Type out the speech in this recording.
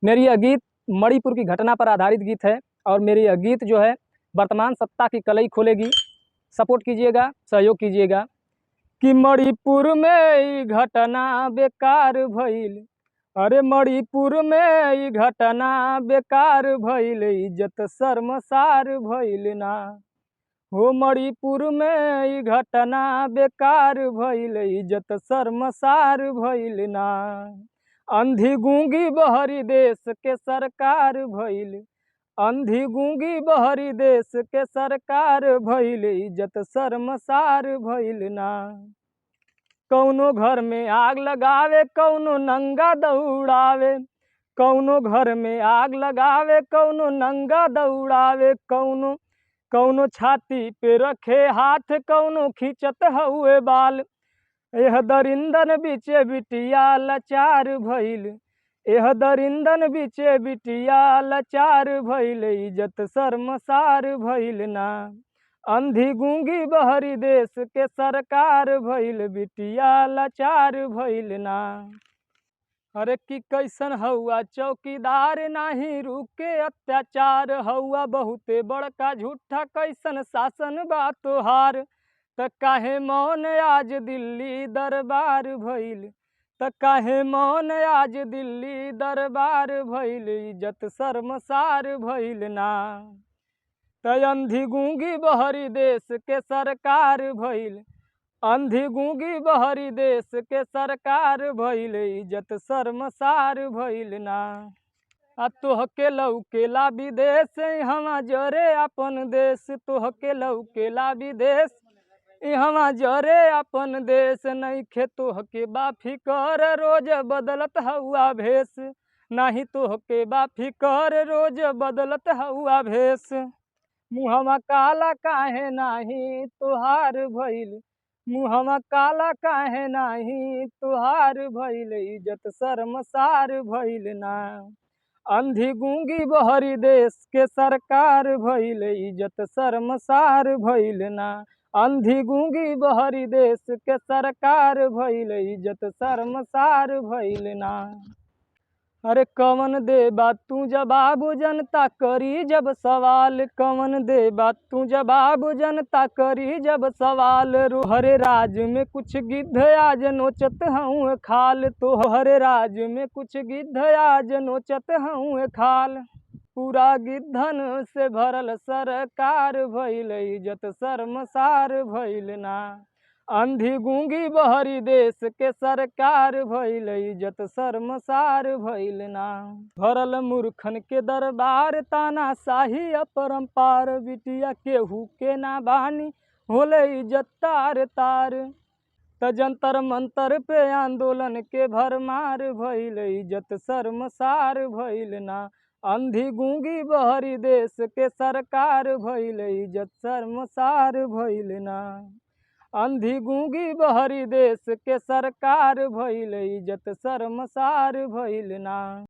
मेरी यह गीत मणिपुर की घटना पर आधारित गीत है और मेरी यह गीत जो है वर्तमान सत्ता की कलई खोलेगी। सपोर्ट कीजिएगा, सहयोग कीजिएगा। कि मणिपुर में ई घटना बेकार भइल, अरे मणिपुर में ई घटना बेकार भइल, इज्जत शर्मसार भइल ना हो। मणिपुर में ई घटना बेकार भइल, इज्जत शर्मसार भइल ना। अंधी गूंगी बहरी देश के सरकार भइल, अंधी गूंगी बहरी देश के सरकार भइल, इज्जत शर्मसार भइल ना। कौनो घर में आग लगावे कौनो नंगा दौड़ावे, कौनो घर में आग लगावे कौनो नंगा दौड़ावे, कौनो कौनो छाती पे रखे हाथ कौनो खींचत हुए बाल। यह दरिंदन बीचे बिटिया लाचार भइल, यह दरिंदन बीचे बिटिया लाचार भइल, इज्जत शर्मसार भइल ना। अंधी गूंगी बहरी देश के सरकार भइल, बिटिया लाचार भइल ना। अरे कि कैसन हौआ चौकीदार नाही रुके अत्याचार, हौआ बहुते बड़का झूठा कैसन शासन बा तोहार। त काहे मौन आज दिल्ली दरबार भइल, त काहे मौन आज दिल्ली दरबार भइल, इज्जत शर्मसार भइल ना। त अंधी गूंगी बहरी देश के सरकार भइल, अंधी गूंगी बहरी देश के सरकार भइल, इज्जत शर्मसार भइल ना। आ तोहके लौकेला विदेश इहवा जरे अपन देश, तोहके लौकेला विदेश इहवा जरे अपन देश। नइखे तोहके बा फिकर रोज बदलत हउआ भेष, नाही तोहके बा फिकर रोज बदलत हउआ भेष। मुहवा काला काहे नाही तोहार भइल, मुहवा काला काहे नाही तोहार भइल, इज्जत शर्मसार भइल ना। अंधी गूंगी बहरी देश के सरकार भइल, इज्जत शर्मसार भइल ना। अंधी गूंगी बहरी देश के सरकार भइल, इज्जत शर्मसार भइल ना। अरे कवन दे बात तू जवाब जनता करी जब सवाल, कवन दे बात तू जवाब जनता करी जब सवाल। तोहरे राज में कुछ गिद्ध आज नोचत हूँ खाल, तोहरे राज में कुछ गिद्ध आज नोचत हूँ खाल। पूरा गिद्धन से भरल सरकार भइल, इज्जत शर्मसार भइल ना। अंधी गूंगी बहरी देश के सरकार भइल, इज्जत शर्मसार भइल ना। भरल मूर्खन के दरबार तानाशाही अपरंपार, बिटिया केहू के ना बानी होले इज्जत तार तार। त जंतर मंतर पे आंदोलन के भरमार भइल, इज्जत शर्मसार भइल ना। अंधी गूंगी बहरी देश के सरकार भइल, इज्जत शर्मसार भइल ना। अंधी गूंगी बहरी देश के सरकार भइल, इज्जत शर्मसार भइल ना।